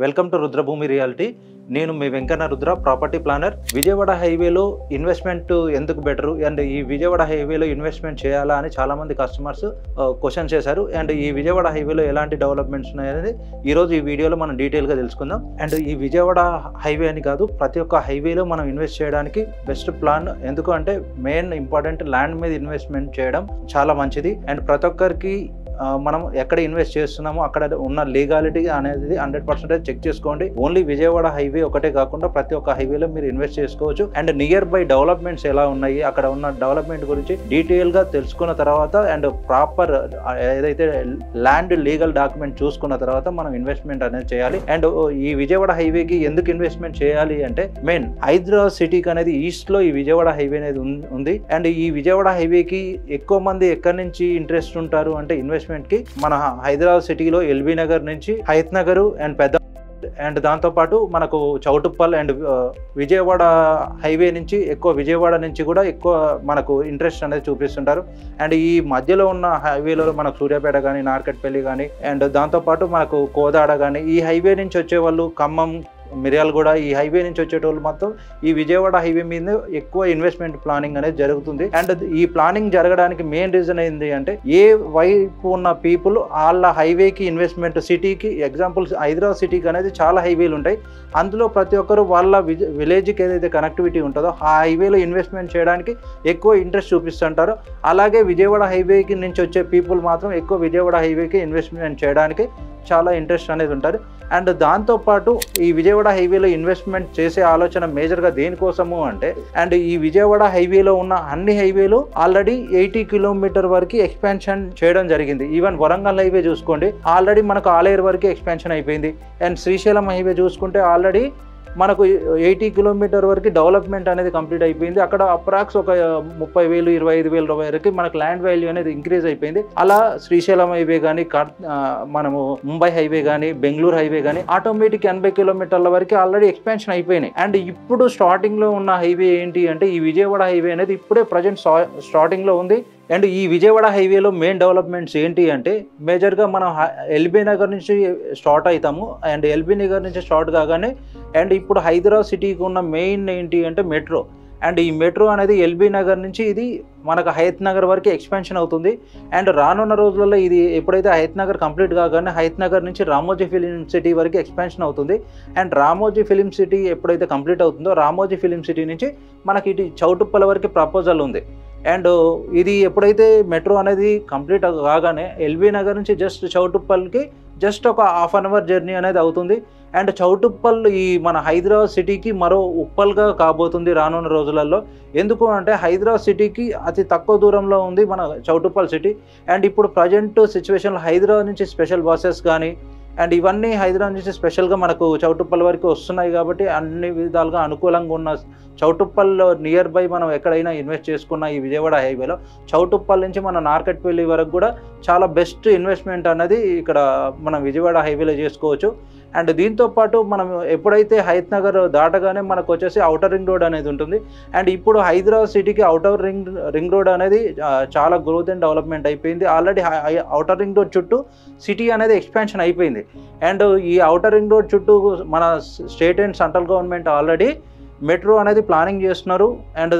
Welcome to Rudrabhoomi reality. నేను మీ Venkanna Rudra, property planner. Vijayawada హైవేలో ఇన్వెస్ట్మెంట్ ఎందుకు బెటరు అండ్ ఈ విజయవాడ హైవేలో ఇన్వెస్ట్మెంట్ చేయాలా అని చాలామంది కస్టమర్స్ క్వశ్చన్ చేశారు. అండ్ ఈ విజయవాడ హైవేలో ఎలాంటి డెవలప్మెంట్స్ ఉన్నాయనేది ఈరోజు ఈ వీడియోలో మనం డీటెయిల్గా తెలుసుకుందాం. అండ్ ఈ విజయవాడ హైవే అని కాదు, ప్రతి ఒక్క హైవేలో మనం ఇన్వెస్ట్ చేయడానికి బెస్ట్ ప్లాన్. ఎందుకు అంటే మెయిన్ ఇంపార్టెంట్ ల్యాండ్ మీద ఇన్వెస్ట్మెంట్ చేయడం చాలా మంచిది. అండ్ ప్రతి ఒక్కరికి మనం ఎక్కడ ఇన్వెస్ట్ చేస్తున్నామో అక్కడ ఉన్న లీగాలిటీ అనేది 100% చెక్ చేసుకోండి. ఓన్లీ విజయవాడ హైవే ఒకటే కాకుండా ప్రతి ఒక్క హైవేలో మీరు ఇన్వెస్ట్ చేసుకోవచ్చు. అండ్ నియర్ బై డెవలప్మెంట్స్ ఎలా ఉన్నాయి, అక్కడ ఉన్న డెవలప్మెంట్ గురించి డీటెయిల్ గా తెలుసుకున్న తర్వాత అండ్ ప్రాపర్ ఏదైతే ల్యాండ్ లీగల్ డాక్యుమెంట్ చూసుకున్న తర్వాత మనం ఇన్వెస్ట్మెంట్ అనేది చేయాలి. అండ్ ఈ విజయవాడ హైవేకి ఎందుకు ఇన్వెస్ట్మెంట్ చేయాలి అంటే మెయిన్ హైదరాబాద్ సిటీకి అనేది ఈస్ట్ లో ఈ విజయవాడ హైవే అనేది ఉంది. అండ్ ఈ విజయవాడ హైవేకి ఎక్కువ మంది ఎక్కడి నుంచి ఇంట్రెస్ట్ ఉంటారు అంటే ఇన్వెస్ట్మెంట్ కి మన హైదరాబాద్ సిటీలో ఎల్బీ నగర్ నుంచి హయత్ నగర్ అండ్ పెద్ద అండ్ దాంతోపాటు మనకు చౌటుప్పల్ అండ్ విజయవాడ హైవే నుంచి విజయవాడ నుంచి కూడా ఎక్కువ మనకు ఇంట్రెస్ట్ అనేది చూపిస్తుంటారు. అండ్ ఈ మధ్యలో ఉన్న హైవేలలో మనకు సూర్యాపేట కానీ, నార్కట్పల్లి కానీ అండ్ దాంతోపాటు మనకు కోదాడ కానీ ఈ హైవే నుంచి వచ్చే వాళ్ళు ఖమ్మం, మిర్యాలగూడ ఈ హైవే నుంచి వచ్చేటోళ్ళు మొత్తం ఈ విజయవాడ హైవే మీద ఎక్కువ ఇన్వెస్ట్మెంట్ ప్లానింగ్ అనేది జరుగుతుంది. అండ్ ఈ ప్లానింగ్ జరగడానికి మెయిన్ రీజన్ ఏంటి అంటే ఏ వైపు ఉన్న పీపుల్ వాళ్ళ హైవేకి ఇన్వెస్ట్మెంట్, సిటీకి ఎగ్జాంపుల్ హైదరాబాద్ సిటీకి అనేది చాలా హైవేలు ఉంటాయి. అందులో ప్రతి ఒక్కరు వాళ్ళ విలేజ్కి ఏదైతే కనెక్టివిటీ ఉంటుందో ఆ హైవేలో ఇన్వెస్ట్మెంట్ చేయడానికి ఎక్కువ ఇంట్రెస్ట్ చూపిస్తుంటారు. అలాగే విజయవాడ హైవేకి నుంచి వచ్చే పీపుల్ మాత్రం ఎక్కువ విజయవాడ హైవేకి ఇన్వెస్ట్మెంట్ చేయడానికి చాలా ఇంట్రెస్ట్ అనేది ఉంటుంది. అండ్ దాంతోపాటు ఈ విజయవాడ హైవేలో ఇన్వెస్ట్మెంట్ చేసే ఆలోచన మేజర్గా దేనికోసము అంటే అండ్ ఈ విజయవాడ హైవేలో ఉన్న అన్ని హైవేలు ఆల్రెడీ 80 కిలోమీటర్ వరకు ఎక్స్పాన్షన్ చేయడం జరిగింది. ఈవెన్ వరంగల్ హైవే చూసుకోండి, ఆల్రెడీ మనకు ఆలేరు వరకు ఎక్స్పాన్షన్ అయిపోయింది. అండ్ శ్రీశైలం హైవే చూసుకుంటే ఆల్రెడీ మనకు 80 కిలోమీటర్ వరకు డెవలప్మెంట్ అనేది కంప్లీట్ అయిపోయింది. అక్కడ అప్రాక్స్ ఒక 30,000 25,000 వరకు మనకు ల్యాండ్ వాల్యూ అనేది ఇంక్రీజ్ అయిపోయింది. అలా శ్రీశైలం హైవే కానీ, మనము ముంబై హైవే కానీ, బెంగళూరు హైవే కానీ ఆటోమేటిక్ 80 కిలోమీటర్ల వరకు ఆల్రెడీ ఎక్స్పాన్షన్ అయిపోయినాయి. అండ్ ఇప్పుడు స్టార్టింగ్ లో ఉన్న హైవే ఏంటి అంటే ఈ విజయవాడ హైవే అనేది ఇప్పుడే ప్రజెంట్ స్టార్టింగ్ లో ఉంది. అండ్ ఈ విజయవాడ హైవేలో మెయిన్ డెవలప్మెంట్స్ ఏంటి అంటే మేజర్గా మనం ఎల్బీ నగర్ నుంచి స్టార్ట్ అవుతాము. అండ్ ఎల్బీ నగర్ నుంచి స్టార్ట్ కాగానే అండ్ ఇప్పుడు హైదరాబాద్ సిటీకి ఉన్న మెయిన్ ఏంటి అంటే మెట్రో. అండ్ ఈ మెట్రో అనేది ఎల్బీ నగర్ నుంచి ఇది మనకు హయత్ నగర్ వరకు ఎక్స్పాన్షన్ అవుతుంది. అండ్ రానున్న రోజులలో ఇది ఎప్పుడైతే హయత్ నగర్ కంప్లీట్ కాగానే హయత్ నగర్ నుంచి రామోజీ ఫిలిం సిటీ వరకు ఎక్స్పాన్షన్ అవుతుంది. అండ్ రామోజీ ఫిలిం సిటీ ఎప్పుడైతే కంప్లీట్ అవుతుందో రామోజీ ఫిలిం సిటీ నుంచి మనకి ఇటు చౌటుప్పల వరకు ప్రపోజల్ ఉంది. అండ్ ఇది ఎప్పుడైతే మెట్రో అనేది కంప్లీట్ కాగానే ఎల్బీ నగర్ నుంచి జస్ట్ చౌటుప్పల్కి జస్ట్ ఒక ½ an hour జర్నీ అనేది అవుతుంది. అండ్ చౌటుప్పల్ ఈ మన హైదరాబాద్ సిటీకి మరో ఉప్పల్గా కాబోతుంది రానున్న రోజులలో. ఎందుకు అంటే హైదరాబాద్ సిటీకి అతి తక్కువ దూరంలో ఉంది మన చౌటుప్పల్ సిటీ. అండ్ ఇప్పుడు ప్రజెంట్ సిచ్యువేషన్లో హైదరాబాద్ నుంచి స్పెషల్ బస్సెస్ కానీ అండ్ ఇవన్నీ హైదరాబాద్ నుంచి స్పెషల్గా మనకు చౌటుప్పల్ వరకు వస్తున్నాయి. కాబట్టి అన్ని విధాలుగా అనుకూలంగా ఉన్న చౌటుప్పల్లో నియర్ బై మనం ఎక్కడైనా ఇన్వెస్ట్ చేసుకున్న ఈ విజయవాడ హైవేలో చౌటుప్పల్ నుంచి మన నార్కట్పల్లి వరకు కూడా చాలా బెస్ట్ ఇన్వెస్ట్మెంట్ అనేది ఇక్కడ మనం విజయవాడ హైవేలో చేసుకోవచ్చు. అండ్ దీంతోపాటు మనం ఎప్పుడైతే హయత్ నగర్ దాటగానే మనకు వచ్చేసి ఔటర్ రింగ్ రోడ్ అనేది ఉంటుంది. అండ్ ఇప్పుడు హైదరాబాద్ సిటీకి ఔటర్ రింగ్ రోడ్ అనేది చాలా గ్రోత్ అండ్ డెవలప్మెంట్ అయిపోయింది. ఆల్రెడీ ఔటర్ రింగ్ రోడ్ చుట్టూ సిటీ అనేది ఎక్స్పాన్షన్ అయిపోయింది. అండ్ ఈ ఔటర్ రింగ్ రోడ్ చుట్టూ మన state and central government already metro అనేది ప్లానింగ్ చేస్తున్నారు. అండ్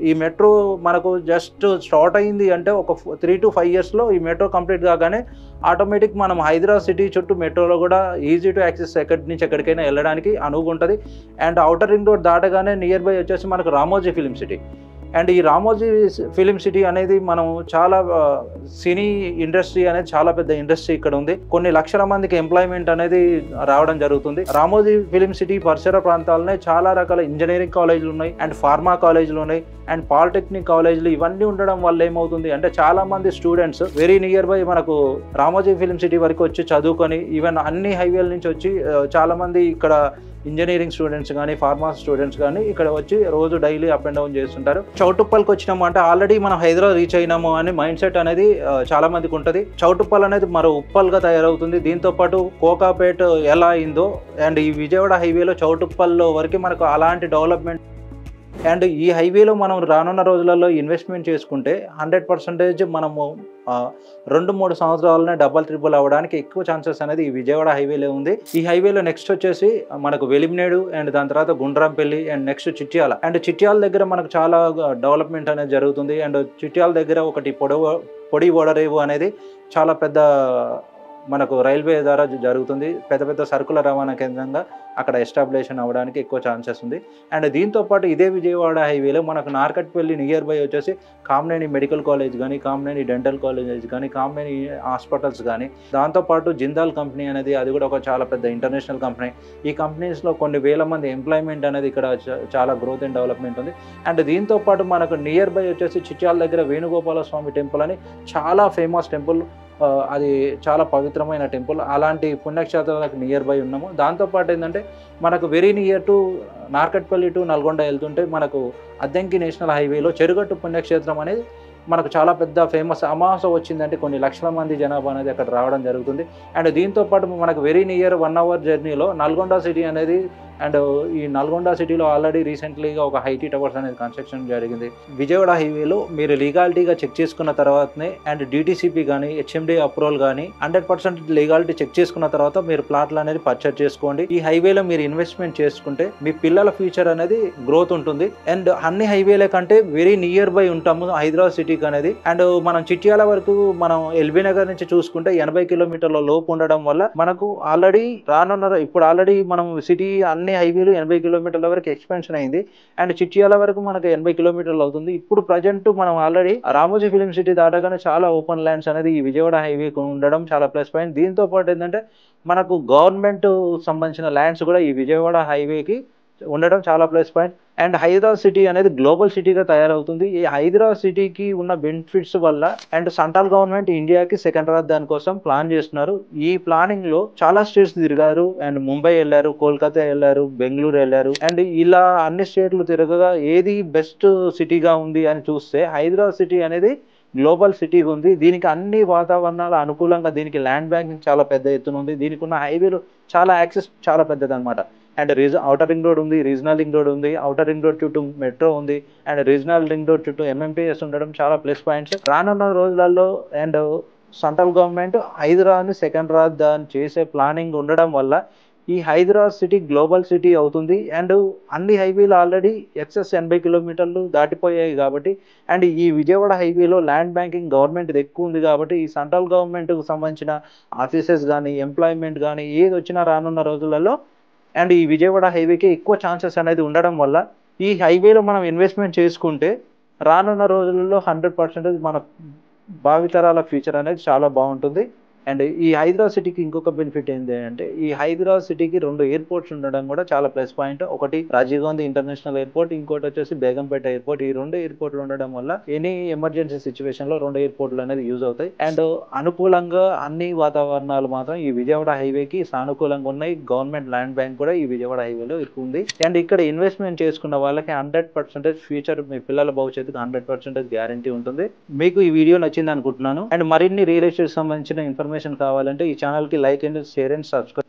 ఈ మెట్రో మనకు జస్ట్ స్టార్ట్ అయింది అంటే ఒక 3 to 5 yearsలో ఈ మెట్రో కంప్లీట్ కాగానే ఆటోమేటిక్ మనం హైదరాబాద్ సిటీ చుట్టూ మెట్రోలో కూడా ఈజీ టు యాక్సెస్ ఎక్కడి నుంచి ఎక్కడికైనా వెళ్ళడానికి అనువుగా ఉంటుంది. అండ్ ఔటర్ రింగ్ రోడ్ దాటగానే నియర్ బై వచ్చేసి మనకు రామోజీ ఫిలిం సిటీ. అండ్ ఈ రామోజీ ఫిలిం సిటీ అనేది మనం చాలా సినీ ఇండస్ట్రీ అనేది చాలా పెద్ద ఇండస్ట్రీ ఇక్కడ ఉంది. కొన్ని లక్షల మందికి ఎంప్లాయ్మెంట్ అనేది రావడం జరుగుతుంది. రామోజీ ఫిలిం సిటీ పరిసర ప్రాంతాలనే చాలా రకాల ఇంజనీరింగ్ కాలేజీలు ఉన్నాయి, అండ్ ఫార్మా కాలేజీలు ఉన్నాయి, అండ్ పాలిటెక్నిక్ కాలేజీలు. ఇవన్నీ ఉండడం వల్ల ఏమవుతుంది అంటే చాలా మంది స్టూడెంట్స్ వెరీ నియర్ బై మనకు రామోజీ ఫిలిం సిటీ వరకు వచ్చి చదువుకొని ఈవెన్ అన్ని హైవేల నుంచి వచ్చి చాలా మంది ఇక్కడ ఇంజనీరింగ్ స్టూడెంట్స్ కానీ, ఫార్మా స్టూడెంట్స్ కానీ ఇక్కడ వచ్చి రోజు డైలీ అప్ అండ్ డౌన్ చేస్తుంటారు. చౌటుప్పల్కి వచ్చినాము అంటే ఆల్రెడీ మనం హైదరాబాద్ రీచ్ అయినాము అనే మైండ్ సెట్ అనేది చాలా మందికి ఉంటుంది. చౌటుప్పల్ అనేది మరో ఉప్పల్గా తయారవుతుంది. దీంతో పాటు కోకాపేట్ ఎలా అయిందో అండ్ ఈ విజయవాడ హైవేలో చౌటుప్పల్లో వరకు మనకు అలాంటి డెవలప్మెంట్ అండ్ ఈ హైవేలో మనం రానున్న రోజులలో ఇన్వెస్ట్మెంట్ చేసుకుంటే 100% మనము 2-3 సంవత్సరాలనే డబల్ ట్రిపుల్ అవ్వడానికి ఎక్కువ ఛాన్సెస్ అనేది ఈ విజయవాడ హైవేలో ఉంది. ఈ హైవేలో నెక్స్ట్ వచ్చేసి మనకు వెలిమినేడు అండ్ దాని తర్వాత Gundrampalli and next Chityala. And Chityala దగ్గర మనకు చాలా డెవలప్మెంట్ అనేది జరుగుతుంది. అండ్ చిట్యాల దగ్గర ఒకటి పొడి ఓడరేవు అనేది చాలా పెద్ద మనకు రైల్వే ద్వారా జరుగుతుంది. పెద్ద పెద్ద సరుకుల రవాణా కేంద్రంగా అక్కడ ఎస్టాబ్లిషన్ అవ్వడానికి ఎక్కువ ఛాన్సెస్ ఉంది. అండ్ దీంతోపాటు ఇదే విజయవాడ హైవేలో మనకు నార్కట్పల్లి నియర్ బై వచ్చేసి కామినేని మెడికల్ కాలేజ్ కానీ, కామినేని డెంటల్ కాలేజ్ కానీ, కామినేని హాస్పిటల్స్ కానీ, దాంతోపాటు జిందాల్ కంపెనీ అనేది అది కూడా ఒక చాలా పెద్ద ఇంటర్నేషనల్ కంపెనీ. ఈ కంపెనీస్లో కొన్ని వేల మంది ఎంప్లాయ్మెంట్ అనేది ఇక్కడ చాలా గ్రోత్ అండ్ డెవలప్మెంట్ ఉంది. అండ్ దీంతోపాటు మనకు నియర్ బై వచ్చేసి చిట్యాల దగ్గర వేణుగోపాల స్వామి టెంపుల్ అని చాలా ఫేమస్ టెంపుల్. అది చాలా పవిత్రమైన టెంపుల్. అలాంటి పుణ్యక్షేత్రాలకు నియర్ బై ఉన్నాము. దాంతోపాటు ఏంటంటే మనకు very near to Narketpally to Nalgonda వెళ్తుంటే మనకు అద్దంకి నేషనల్ హైవేలో చెరుగట్టు పుణ్యక్షేత్రం అనేది మనకు చాలా పెద్ద ఫేమస్. అమావాస వచ్చిందంటే కొన్ని లక్షల మంది జనాభా అనేది అక్కడ రావడం జరుగుతుంది. అండ్ దీంతోపాటు మనకు వెరీ నియర్ 1 అవర్ జర్నీలో నల్గొండ సిటీ అనేది, అండ్ ఈ నల్గొండ సిటీలో ఆల్రెడీ రీసెంట్లీగా ఒక హైటీ టవర్స్ అనేది కన్స్ట్రక్షన్ జరిగింది. విజయవాడ హైవేలో మీరు లీగాలిటీగా చెక్ చేసుకున్న తర్వాతనే అండ్ డిటిసిపి కానీ, హెచ్ఎండి అప్రూవల్ కానీ 100% లీగాలిటీ చెక్ చేసుకున్న తర్వాత మీరు ప్లాట్లు అనేది పర్చేజ్ చేసుకోండి. ఈ హైవేలో మీరు ఇన్వెస్ట్మెంట్ చేసుకుంటే మీ పిల్లల ఫ్యూచర్ అనేది గ్రోత్ ఉంటుంది. అండ్ అన్ని హైవేల కంటే వెరీ నియర్ బై ఉంటాము హైదరాబాద్ సిటీకి అనేది. అండ్ మనం చిట్యాల వరకు మనం ఎల్బీ నగర్ నుంచి చూసుకుంటే 80 కిలోమీటర్ల లోపు ఉండడం వల్ల మనకు ఆల్రెడీ ఇప్పుడు ఆల్రెడీ మనం సిటీ అన్ని హైవేలు 80 కిలోమీటర్ల వరకు ఎక్స్పెన్షన్ అయింది. అండ్ చిట్యాల వరకు మనకు 80 కిలోమీటర్లు అవుతుంది. ఇప్పుడు ప్రజెంట్ మనం ఆల్రెడీ రామోజీ ఫిలిం సిటీ దాటగానే చాలా ఓపెన్ ల్యాండ్స్ అనేది ఈ విజయవాడ హైవేకి ఉండడం చాలా ప్లస్ పాయింట్. దీంతో పాటు ఏంటంటే మనకు గవర్నమెంట్ సంబంధించిన ల్యాండ్స్ కూడా ఈ విజయవాడ హైవేకి ఉండడం చాలా plus point. And Hyderabad city అనేది గ్లోబల్ సిటీగా తయారవుతుంది. ఈ హైదరాబాద్ సిటీకి ఉన్న బెనిఫిట్స్ వల్ల అండ్ సెంట్రల్ గవర్నమెంట్ ఇండియాకి సెకండ్ రాజధాని కోసం ప్లాన్ చేస్తున్నారు. ఈ ప్లానింగ్ లో చాలా స్టేట్స్ తిరిగారు. అండ్ ముంబై వెళ్ళారు, కోల్కతా వెళ్ళారు, బెంగళూరు వెళ్ళారు. అండ్ ఇలా అన్ని స్టేట్లు తిరగగా ఏది బెస్ట్ సిటీగా ఉంది అని చూస్తే హైదరాబాద్ సిటీ అనేది గ్లోబల్ సిటీగా ఉంది. దీనికి అన్ని వాతావరణాల అనుకూలంగా, దీనికి ల్యాండ్ బ్యాంకింగ్ చాలా పెద్ద ఎత్తున ఉంది. దీనికి ఉన్న హైవేలు చాలా యాక్సెస్ చాలా పెద్దది అనమాట. అండ్ ఔటర్ రింగ్ రోడ్ ఉంది, రీజనల్ రింగ్ రోడ్ ఉంది, ఔటర్ రింగ్ రోడ్ చుట్టూ మెట్రో ఉంది, అండ్ రీజనల్ రింగ్ రోడ్ చుట్టూ ఎంఎంపీఎస్ ఉండడం చాలా ప్లస్ పాయింట్స్. రానున్న రోజులలో అండ్ సెంట్రల్ గవర్నమెంట్ హైదరాబాద్ని సెకండ్ రాజధాని చేసే ప్లానింగ్ ఉండడం వల్ల ఈ హైదరాబాద్ సిటీ గ్లోబల్ సిటీ అవుతుంది. అండ్ అన్ని హైవేలు ఆల్రెడీ ఎక్సెస్ 80 కిలోమీటర్లు దాటిపోయాయి కాబట్టి, అండ్ ఈ విజయవాడ హైవేలో ల్యాండ్ బ్యాంకింగ్ గవర్నమెంట్ ఎక్కువ ఉంది కాబట్టి ఈ సెంట్రల్ గవర్నమెంట్కు సంబంధించిన ఆఫీసెస్ కానీ, ఎంప్లాయ్మెంట్ కానీ ఏది వచ్చినా రానున్న రోజులలో అండ్ ఈ విజయవాడ హైవేకి ఎక్కువ ఛాన్సెస్ అనేది ఉండడం వల్ల ఈ హైవేలో మనం ఇన్వెస్ట్మెంట్ చేసుకుంటే రానున్న రోజులలో 100% మన భావితరాల ఫ్యూచర్ అనేది చాలా బాగుంటుంది. అండ్ ఈ హైదరాబాద్ సిటీకి ఇంకొక బెనిఫిట్ ఏంటి అంటే ఈ హైదరాబాద్ సిటీకి 2 ఎయిర్పోర్ట్స్ ఉండడం కూడా చాలా ప్లస్ పాయింట్. ఒకటి రాజీవ్ గాంధీ ఇంటర్నేషనల్ ఎయిర్పోర్ట్, ఇంకోటి వచ్చేసి బేగంపేట ఎయిర్పోర్ట్. ఈ 2 ఎయిర్పోర్ట్లు ఉండడం వల్ల ఎనీ ఎమర్జెన్సీ సిచ్యువేషన్ లో 2 ఎయిర్పోర్ట్లు అనేది యూజ్ అవుతాయి. అండ్ అనుకూలంగా అన్ని వాతావరణాలు మాత్రం ఈ విజయవాడ హైవేకి సానుకూలంగా ఉన్నాయి. గవర్నమెంట్ ల్యాండ్ బ్యాంక్ కూడా ఈ విజయవాడ హైవేలో ఎక్కువ ఉంది. అండ్ ఇక్కడ ఇన్వెస్ట్మెంట్ చేసుకున్న వాళ్ళకి 100% ఫ్యూచర్, మీ పిల్లల భవిష్యత్తుకు 100% గ్యారంటీ ఉంటుంది. మీకు ఈ వీడియో నచ్చింది అనుకుంటున్నాను. అండ్ మరిన్ని రియల్ ఎస్టేట్ సంబంధించిన ఇన్ఫర్మేషన్ కావాలంటే ఈ ఛానల్ కి like and share and subscribe.